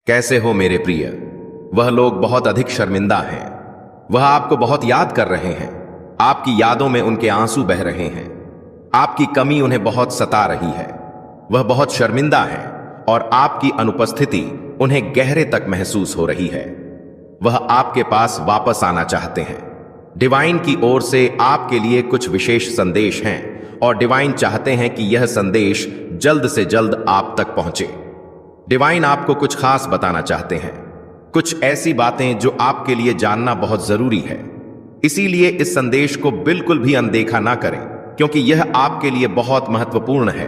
कैसे हो मेरे प्रिय। वह लोग बहुत अधिक शर्मिंदा हैं। वह आपको बहुत याद कर रहे हैं। आपकी यादों में उनके आंसू बह रहे हैं। आपकी कमी उन्हें बहुत सता रही है। वह बहुत शर्मिंदा है और आपकी अनुपस्थिति उन्हें गहरे तक महसूस हो रही है। वह आपके पास वापस आना चाहते हैं। डिवाइन की ओर से आपके लिए कुछ विशेष संदेश हैं और डिवाइन चाहते हैं कि यह संदेश जल्द से जल्द आप तक पहुंचे। डिवाइन आपको कुछ खास बताना चाहते हैं, कुछ ऐसी बातें जो आपके लिए जानना बहुत जरूरी है। इसीलिए इस संदेश को बिल्कुल भी अनदेखा ना करें, क्योंकि यह आपके लिए बहुत महत्वपूर्ण है।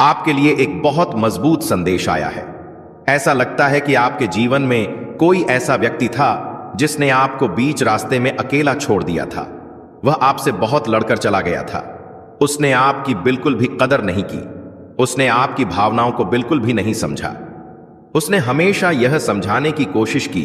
आपके लिए एक बहुत मजबूत संदेश आया है। ऐसा लगता है कि आपके जीवन में कोई ऐसा व्यक्ति था जिसने आपको बीच रास्ते में अकेला छोड़ दिया था। वह आपसे बहुत लड़कर चला गया था। उसने आपकी बिल्कुल भी कदर नहीं की। उसने आपकी भावनाओं को बिल्कुल भी नहीं समझा। उसने हमेशा यह समझाने की कोशिश की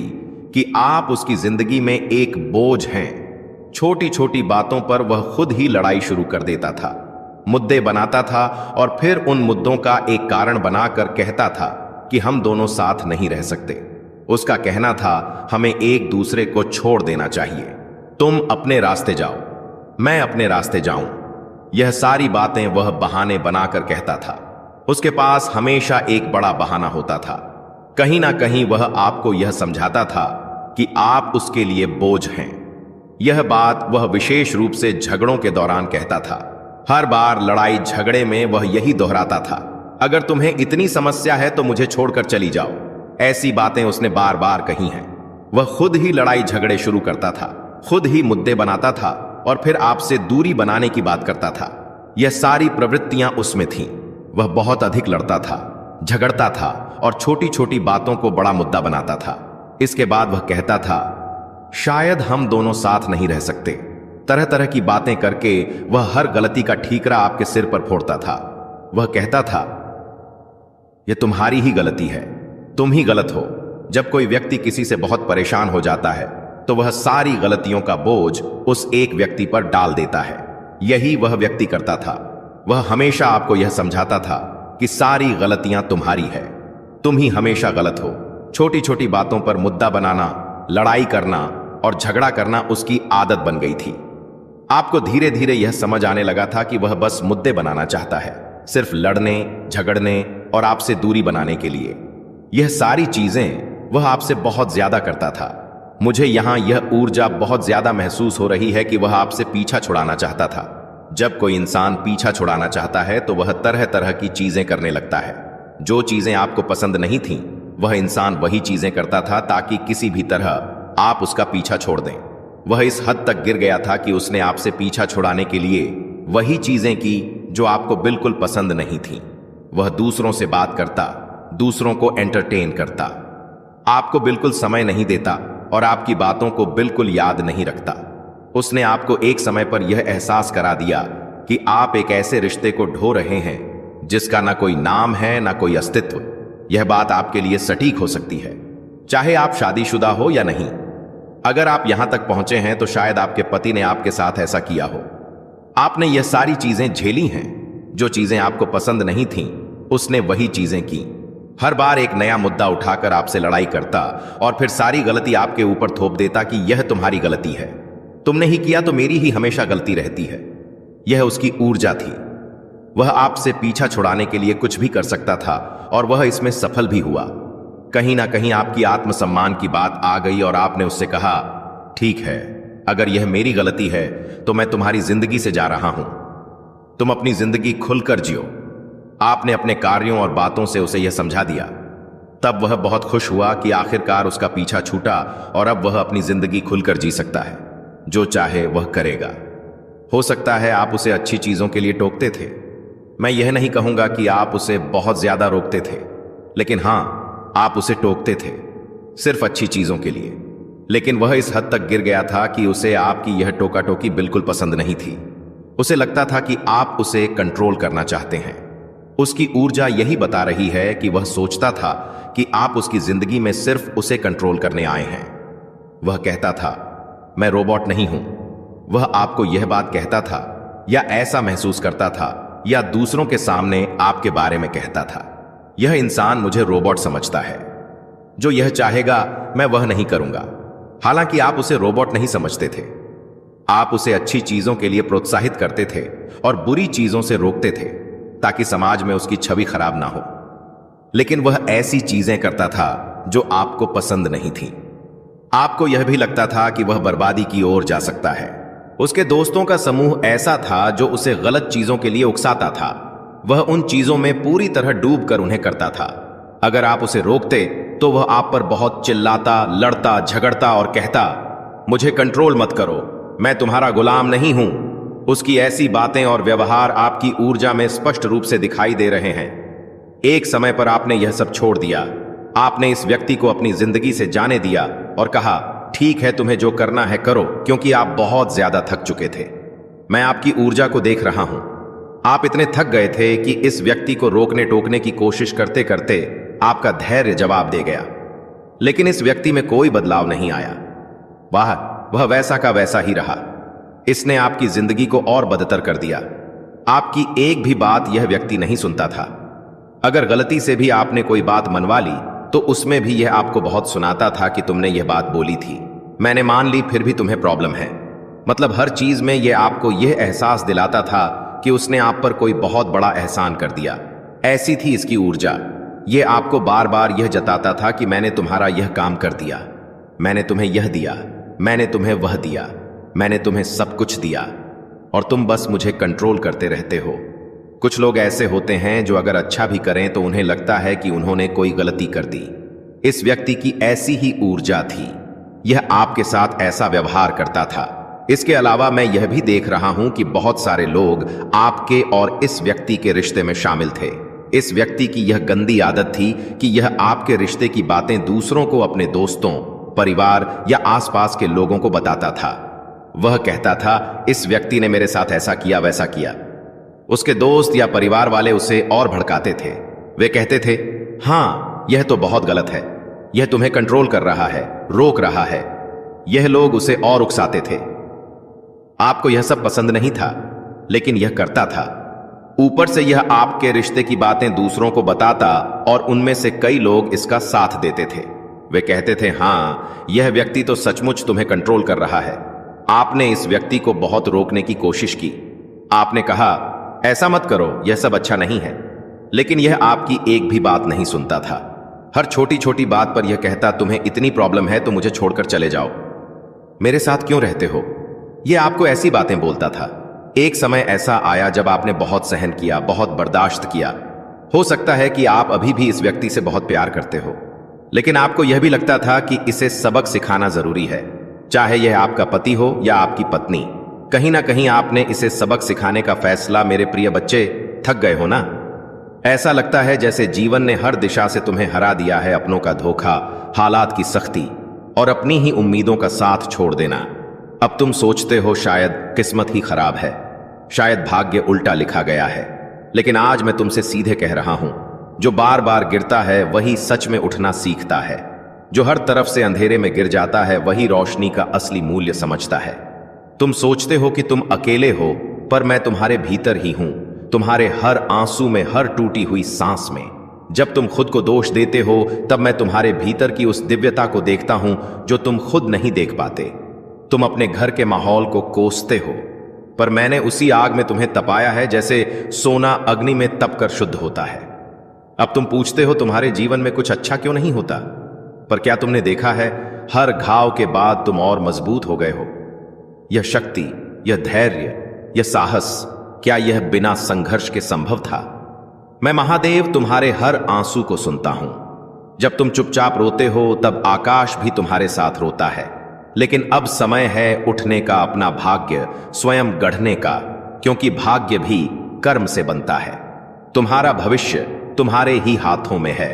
कि आप उसकी जिंदगी में एक बोझ हैं। छोटी छोटी बातों पर वह खुद ही लड़ाई शुरू कर देता था, मुद्दे बनाता था और फिर उन मुद्दों का एक कारण बनाकर कहता था कि हम दोनों साथ नहीं रह सकते। उसका कहना था हमें एक दूसरे को छोड़ देना चाहिए। तुम अपने रास्ते जाओ, मैं अपने रास्ते जाऊं। यह सारी बातें वह बहाने बनाकर कहता था। उसके पास हमेशा एक बड़ा बहाना होता था। कहीं ना कहीं वह आपको यह समझाता था कि आप उसके लिए बोझ हैं। यह बात वह विशेष रूप से झगड़ों के दौरान कहता था। हर बार लड़ाई झगड़े में वह यही दोहराता था, अगर तुम्हें इतनी समस्या है तो मुझे छोड़कर चली जाओ। ऐसी बातें उसने बार बार कही हैं। वह खुद ही लड़ाई झगड़े शुरू करता था, खुद ही मुद्दे बनाता था और फिर आपसे दूरी बनाने की बात करता था। यह सारी प्रवृत्तियां उसमें थीं। वह बहुत अधिक लड़ता था, झगड़ता था और छोटी छोटी बातों को बड़ा मुद्दा बनाता था। इसके बाद वह कहता था शायद हम दोनों साथ नहीं रह सकते। तरह तरह की बातें करके वह हर गलती का ठीकरा आपके सिर पर फोड़ता था। वह कहता था यह तुम्हारी ही गलती है, तुम ही गलत हो। जब कोई व्यक्ति किसी से बहुत परेशान हो जाता है तो वह सारी गलतियों का बोझ उस एक व्यक्ति पर डाल देता है। यही वह व्यक्ति करता था। वह हमेशा आपको यह समझाता था कि सारी गलतियां तुम्हारी है, तुम ही हमेशा गलत हो। छोटी छोटी बातों पर मुद्दा बनाना, लड़ाई करना और झगड़ा करना उसकी आदत बन गई थी। आपको धीरे धीरे यह समझ आने लगा था कि वह बस मुद्दे बनाना चाहता है, सिर्फ लड़ने, झगड़ने और आपसे दूरी बनाने के लिए। यह सारी चीजें वह आपसे बहुत ज्यादा करता था। मुझे यहां यह ऊर्जा बहुत ज्यादा महसूस हो रही है कि वह आपसे पीछा छुड़ाना चाहता था। जब कोई इंसान पीछा छुड़ाना चाहता है तो वह तरह तरह की चीजें करने लगता है। जो चीजें आपको पसंद नहीं थीं, वह इंसान वही चीजें करता था ताकि किसी भी तरह आप उसका पीछा छोड़ दें। वह इस हद तक गिर गया था कि उसने आपसे पीछा छुड़ाने के लिए वही चीजें की जो आपको बिल्कुल पसंद नहीं थीं। वह दूसरों से बात करता, दूसरों को एंटरटेन करता, आपको बिल्कुल समय नहीं देता और आपकी बातों को बिल्कुल याद नहीं रखता। उसने आपको एक समय पर यह एहसास करा दिया कि आप एक ऐसे रिश्ते को ढो रहे हैं जिसका ना कोई नाम है ना कोई अस्तित्व। यह बात आपके लिए सटीक हो सकती है, चाहे आप शादीशुदा हो या नहीं। अगर आप यहां तक पहुंचे हैं तो शायद आपके पति ने आपके साथ ऐसा किया हो। आपने यह सारी चीजें झेली हैं। जो चीजें आपको पसंद नहीं थीं, उसने वही चीजें की। हर बार एक नया मुद्दा उठाकर आपसे लड़ाई करता और फिर सारी गलती आपके ऊपर थोप देता कि यह तुम्हारी गलती है, तुमने ही किया तो मेरी ही हमेशा गलती रहती है। यह उसकी ऊर्जा थी। वह आपसे पीछा छुड़ाने के लिए कुछ भी कर सकता था और वह इसमें सफल भी हुआ। कहीं ना कहीं आपकी आत्मसम्मान की बात आ गई और आपने उससे कहा ठीक है, अगर यह मेरी गलती है तो मैं तुम्हारी जिंदगी से जा रहा हूं। तुम अपनी जिंदगी खुलकर जियो। आपने अपने कार्यों और बातों से उसे यह समझा दिया। तब वह बहुत खुश हुआ कि आखिरकार उसका पीछा छूटा और अब वह अपनी जिंदगी खुलकर जी सकता है। जो चाहे वह करेगा। हो सकता है आप उसे अच्छी चीजों के लिए टोकते थे। मैं यह नहीं कहूंगा कि आप उसे बहुत ज्यादा रोकते थे, लेकिन हां, आप उसे टोकते थे सिर्फ अच्छी चीजों के लिए। लेकिन वह इस हद तक गिर गया था कि उसे आपकी यह टोका टोकी बिल्कुल पसंद नहीं थी। उसे लगता था कि आप उसे कंट्रोल करना चाहते हैं। उसकी ऊर्जा यही बता रही है कि वह सोचता था कि आप उसकी जिंदगी में सिर्फ उसे कंट्रोल करने आए हैं। वह कहता था मैं रोबोट नहीं हूं। वह आपको यह बात कहता था या ऐसा महसूस करता था या दूसरों के सामने आपके बारे में कहता था यह इंसान मुझे रोबोट समझता है। जो यह चाहेगा मैं वह नहीं करूंगा। हालांकि आप उसे रोबोट नहीं समझते थे। आप उसे अच्छी चीजों के लिए प्रोत्साहित करते थे और बुरी चीजों से रोकते थे ताकि समाज में उसकी छवि खराब ना हो। लेकिन वह ऐसी चीजें करता था जो आपको पसंद नहीं थी। आपको यह भी लगता था कि वह बर्बादी की ओर जा सकता है। उसके दोस्तों का समूह ऐसा था जो उसे गलत चीजों के लिए उकसाता था। वह उन चीजों में पूरी तरह डूब कर उन्हें करता था। अगर आप उसे रोकते तो वह आप पर बहुत चिल्लाता, लड़ता, झगड़ता और कहता, मुझे कंट्रोल मत करो, मैं तुम्हारा गुलाम नहीं हूं। उसकी ऐसी बातें और व्यवहार आपकी ऊर्जा में स्पष्ट रूप से दिखाई दे रहे हैं। एक समय पर आपने यह सब छोड़ दिया। आपने इस व्यक्ति को अपनी जिंदगी से जाने दिया और कहा, ठीक है, तुम्हें जो करना है करो, क्योंकि आप बहुत ज्यादा थक चुके थे। मैं आपकी ऊर्जा को देख रहा हूं। आप इतने थक गए थे कि इस व्यक्ति को रोकने टोकने की कोशिश करते करते आपका धैर्य जवाब दे गया। लेकिन इस व्यक्ति में कोई बदलाव नहीं आया। वह वैसा का वैसा ही रहा। इसने आपकी जिंदगी को और बदतर कर दिया। आपकी एक भी बात यह व्यक्ति नहीं सुनता था। अगर गलती से भी आपने कोई बात मनवा ली तो उसमें भी यह आपको बहुत सुनाता था कि तुमने यह बात बोली थी, मैंने मान ली, फिर भी तुम्हें प्रॉब्लम है। मतलब हर चीज में यह आपको यह एहसास दिलाता था कि उसने आप पर कोई बहुत बड़ा एहसान कर दिया। ऐसी थी इसकी ऊर्जा। यह आपको बार बार यह जताता था कि मैंने तुम्हारा यह काम कर दिया, मैंने तुम्हें यह दिया, मैंने तुम्हें वह दिया, मैंने तुम्हें सब कुछ दिया और तुम बस मुझे कंट्रोल करते रहते हो। कुछ लोग ऐसे होते हैं जो अगर अच्छा भी करें तो उन्हें लगता है कि उन्होंने कोई गलती कर दी। इस व्यक्ति की ऐसी ही ऊर्जा थी। यह आपके साथ ऐसा व्यवहार करता था। इसके अलावा मैं यह भी देख रहा हूं कि बहुत सारे लोग आपके और इस व्यक्ति के रिश्ते में शामिल थे। इस व्यक्ति की यह गंदी आदत थी कि यह आपके रिश्ते की बातें दूसरों को, अपने दोस्तों, परिवार या आसपास के लोगों को बताता था। वह कहता था, इस व्यक्ति ने मेरे साथ ऐसा किया, वैसा किया। उसके दोस्त या परिवार वाले उसे और भड़काते थे। वे कहते थे, हां, यह तो बहुत गलत है, यह तुम्हें कंट्रोल कर रहा है, रोक रहा है। यह लोग उसे और उकसाते थे। आपको यह सब पसंद नहीं था, लेकिन यह करता था। ऊपर से यह आपके रिश्ते की बातें दूसरों को बताता और उनमें से कई लोग इसका साथ देते थे। वे कहते थे, हां, यह व्यक्ति तो सचमुच तुम्हें कंट्रोल कर रहा है। आपने इस व्यक्ति को बहुत रोकने की कोशिश की। आपने कहा, ऐसा मत करो, यह सब अच्छा नहीं है। लेकिन यह आपकी एक भी बात नहीं सुनता था। हर छोटी छोटी बात पर यह कहता, तुम्हें इतनी प्रॉब्लम है तो मुझे छोड़कर चले जाओ, मेरे साथ क्यों रहते हो। यह आपको ऐसी बातें बोलता था। एक समय ऐसा आया जब आपने बहुत सहन किया, बहुत बर्दाश्त किया। हो सकता है कि आप अभी भी इस व्यक्ति से बहुत प्यार करते हो, लेकिन आपको यह भी लगता था कि इसे सबक सिखाना जरूरी है, चाहे यह आपका पति हो या आपकी पत्नी। कहीं ना कहीं आपने इसे सबक सिखाने का फैसला, मेरे प्रिय बच्चे, थक गए हो ना। ऐसा लगता है जैसे जीवन ने हर दिशा से तुम्हें हरा दिया है। अपनों का धोखा, हालात की सख्ती और अपनी ही उम्मीदों का साथ छोड़ देना। अब तुम सोचते हो शायद किस्मत ही खराब है, शायद भाग्य उल्टा लिखा गया है। लेकिन आज मैं तुमसे सीधे कह रहा हूं, जो बार बार गिरता है वही सच में उठना सीखता है। जो हर तरफ से अंधेरे में गिर जाता है वही रोशनी का असली मूल्य समझता है। तुम सोचते हो कि तुम अकेले हो, पर मैं तुम्हारे भीतर ही हूं, तुम्हारे हर आंसू में, हर टूटी हुई सांस में। जब तुम खुद को दोष देते हो तब मैं तुम्हारे भीतर की उस दिव्यता को देखता हूं जो तुम खुद नहीं देख पाते। तुम अपने घर के माहौल को कोसते हो, पर मैंने उसी आग में तुम्हें तपाया है जैसे सोना अग्नि में तपकर शुद्ध होता है। अब तुम पूछते हो तुम्हारे जीवन में कुछ अच्छा क्यों नहीं होता, पर क्या तुमने देखा है, हर घाव के बाद तुम और मजबूत हो गए हो। यह शक्ति, यह धैर्य, यह साहस, क्या यह बिना संघर्ष के संभव था? मैं महादेव तुम्हारे हर आंसू को सुनता हूं। जब तुम चुपचाप रोते हो तब आकाश भी तुम्हारे साथ रोता है। लेकिन अब समय है उठने का, अपना भाग्य स्वयं गढ़ने का, क्योंकि भाग्य भी कर्म से बनता है। तुम्हारा भविष्य तुम्हारे ही हाथों में है।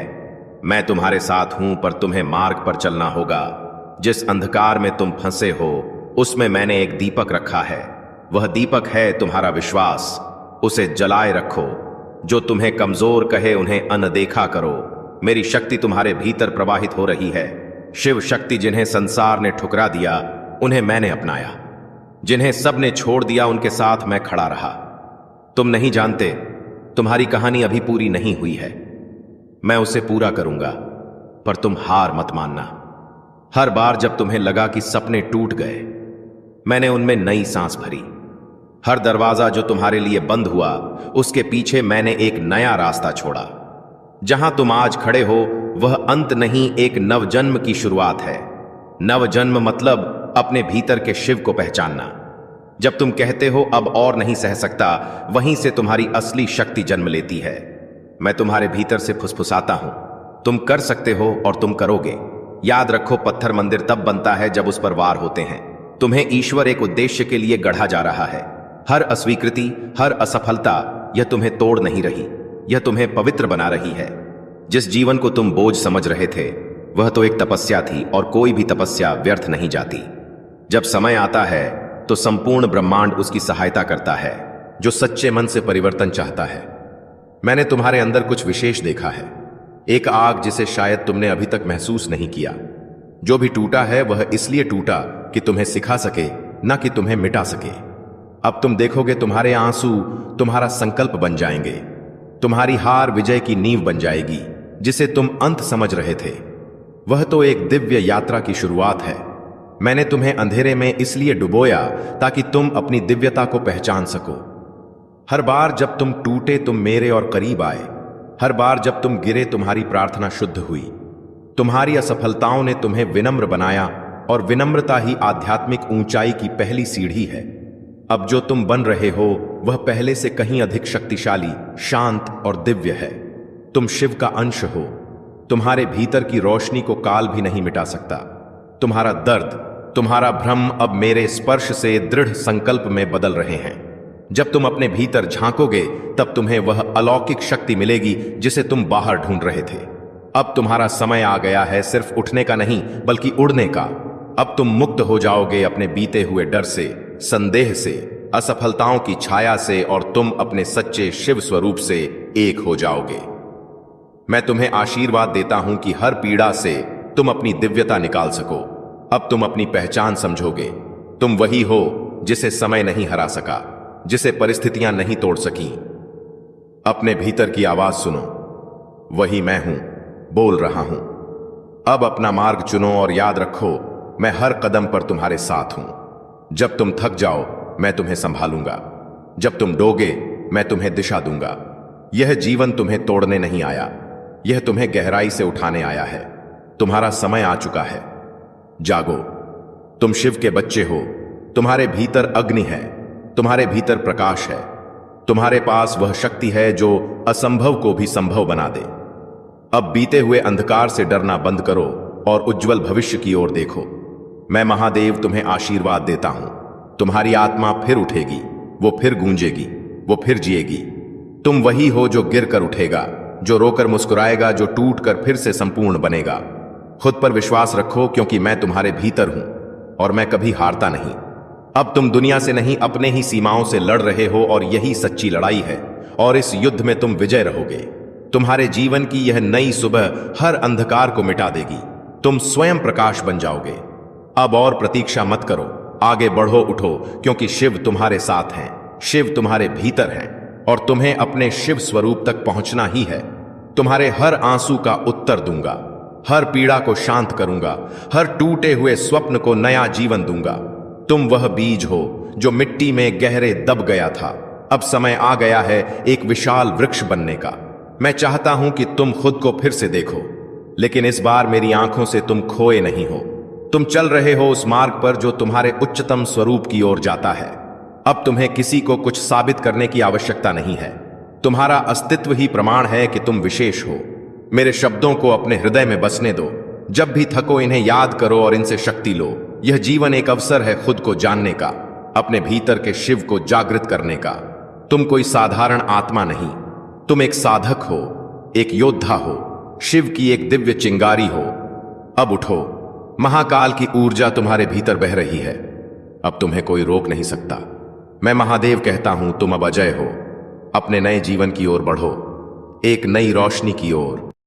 मैं तुम्हारे साथ हूं, पर तुम्हें मार्ग पर चलना होगा। जिस अंधकार में तुम फंसे हो उसमें मैंने एक दीपक रखा है। वह दीपक है तुम्हारा विश्वास। उसे जलाए रखो। जो तुम्हें कमजोर कहे उन्हें अनदेखा करो। मेरी शक्ति तुम्हारे भीतर प्रवाहित हो रही है। शिव शक्ति, जिन्हें संसार ने ठुकरा दिया उन्हें मैंने अपनाया। जिन्हें सब ने छोड़ दिया उनके साथ मैं खड़ा रहा। तुम नहीं जानते, तुम्हारी कहानी अभी पूरी नहीं हुई है। मैं उसे पूरा करूंगा। पर तुम हार मत मानना। हर बार जब तुम्हें लगा कि सपने टूट गए, मैंने उनमें नई सांस भरी। हर दरवाजा जो तुम्हारे लिए बंद हुआ, उसके पीछे मैंने एक नया रास्ता छोड़ा। जहां तुम आज खड़े हो वह अंत नहीं, एक नवजन्म की शुरुआत है। नवजन्म मतलब अपने भीतर के शिव को पहचानना। जब तुम कहते हो अब और नहीं सह सकता, वहीं से तुम्हारी असली शक्ति जन्म लेती है। मैं तुम्हारे भीतर से फुसफुसाता हूं, तुम कर सकते हो और तुम करोगे। याद रखो, पत्थर मंदिर तब बनता है जब उस पर वार होते हैं। तुम्हें ईश्वर एक उद्देश्य के लिए गढ़ा जा रहा है। हर अस्वीकृति, हर असफलता यह तुम्हें तोड़ नहीं रही, यह तुम्हें पवित्र बना रही है। जिस जीवन को तुम बोझ समझ रहे थे, वह तो एक तपस्या थी, और कोई भी तपस्या व्यर्थ नहीं जाती। जब समय आता है तो संपूर्ण ब्रह्मांड उसकी सहायता करता है, जो सच्चे मन से परिवर्तन चाहता है। मैंने तुम्हारे अंदर कुछ विशेष देखा है, एक आग जिसे शायद तुमने अभी तक महसूस नहीं किया। जो भी टूटा है वह इसलिए टूटा कि तुम्हें सिखा सके, न कि तुम्हें मिटा सके। अब तुम देखोगे, तुम्हारे आंसू तुम्हारा संकल्प बन जाएंगे, तुम्हारी हार विजय की नींव बन जाएगी। जिसे तुम अंत समझ रहे थे, वह तो एक दिव्य यात्रा की शुरुआत है। मैंने तुम्हें अंधेरे में इसलिए डुबोया ताकि तुम अपनी दिव्यता को पहचान सको। हर बार जब तुम टूटे, तुम मेरे और करीब आए। हर बार जब तुम गिरे, तुम्हारी प्रार्थना शुद्ध हुई। तुम्हारी असफलताओं ने तुम्हें विनम्र बनाया, और विनम्रता ही आध्यात्मिक ऊंचाई की पहली सीढ़ी है। अब जो तुम बन रहे हो वह पहले से कहीं अधिक शक्तिशाली, शांत और दिव्य है। तुम शिव का अंश हो। तुम्हारे भीतर की रोशनी को काल भी नहीं मिटा सकता। तुम्हारा दर्द, तुम्हारा भ्रम अब मेरे स्पर्श से दृढ़ संकल्प में बदल रहे हैं। जब तुम अपने भीतर झांकोगे, तब तुम्हें वह अलौकिक शक्ति मिलेगी जिसे तुम बाहर ढूंढ रहे थे। अब तुम्हारा समय आ गया है, सिर्फ उठने का नहीं बल्कि उड़ने का। अब तुम मुक्त हो जाओगे अपने बीते हुए डर से, संदेह से, असफलताओं की छाया से, और तुम अपने सच्चे शिव स्वरूप से एक हो जाओगे। मैं तुम्हें आशीर्वाद देता हूं कि हर पीड़ा से तुम अपनी दिव्यता निकाल सको। अब तुम अपनी पहचान समझोगे। तुम वही हो जिसे समय नहीं हरा सका, जिसे परिस्थितियां नहीं तोड़ सकी। अपने भीतर की आवाज सुनो, वही मैं हूं, बोल रहा हूं। अब अपना मार्ग चुनो और याद रखो, मैं हर कदम पर तुम्हारे साथ हूं। जब तुम थक जाओ, मैं तुम्हें संभालूंगा। जब तुम डोगे, मैं तुम्हें दिशा दूंगा। यह जीवन तुम्हें तोड़ने नहीं आया, यह तुम्हें गहराई से उठाने आया है। तुम्हारा समय आ चुका है, जागो। तुम शिव के बच्चे हो। तुम्हारे भीतर अग्नि है, तुम्हारे भीतर प्रकाश है। तुम्हारे पास वह शक्ति है जो असंभव को भी संभव बना दे। अब बीते हुए अंधकार से डरना बंद करो और उज्जवल भविष्य की ओर देखो। मैं महादेव तुम्हें आशीर्वाद देता हूं। तुम्हारी आत्मा फिर उठेगी, वो फिर गूंजेगी, वो फिर जिएगी। तुम वही हो जो गिर कर उठेगा, जो रोकर मुस्कुराएगा, जो टूट कर फिर से संपूर्ण बनेगा। खुद पर विश्वास रखो, क्योंकि मैं तुम्हारे भीतर हूं और मैं कभी हारता नहीं। अब तुम दुनिया से नहीं, अपने ही सीमाओं से लड़ रहे हो, और यही सच्ची लड़ाई है। और इस युद्ध में तुम विजय रहोगे। तुम्हारे जीवन की यह नई सुबह हर अंधकार को मिटा देगी। तुम स्वयं प्रकाश बन जाओगे। अब और प्रतीक्षा मत करो, आगे बढ़ो, उठो, क्योंकि शिव तुम्हारे साथ हैं, शिव तुम्हारे भीतर हैं, और तुम्हें अपने शिव स्वरूप तक पहुंचना ही है। तुम्हारे हर आंसू का उत्तर दूंगा, हर पीड़ा को शांत करूंगा, हर टूटे हुए स्वप्न को नया जीवन दूंगा। तुम वह बीज हो जो मिट्टी में गहरे दब गया था। अब समय आ गया है एक विशाल वृक्ष बनने का। मैं चाहता हूं कि तुम खुद को फिर से देखो, लेकिन इस बार मेरी आंखों से तुम खोए नहीं हो। तुम चल रहे हो उस मार्ग पर जो तुम्हारे उच्चतम स्वरूप की ओर जाता है। अब तुम्हें किसी को कुछ साबित करने की आवश्यकता नहीं है। तुम्हारा अस्तित्व ही प्रमाण है कि तुम विशेष हो। मेरे शब्दों को अपने हृदय में बसने दो। जब भी थको, इन्हें याद करो और इनसे शक्ति लो। यह जीवन एक अवसर है खुद को जानने का, अपने भीतर के शिव को जागृत करने का। तुम कोई साधारण आत्मा नहीं, तुम एक साधक हो, एक योद्धा हो, शिव की एक दिव्य चिंगारी हो। अब उठो, महाकाल की ऊर्जा तुम्हारे भीतर बह रही है। अब तुम्हें कोई रोक नहीं सकता। मैं महादेव कहता हूं, तुम अब अजय हो। अपने नए जीवन की ओर बढ़ो, एक नई रोशनी की ओर।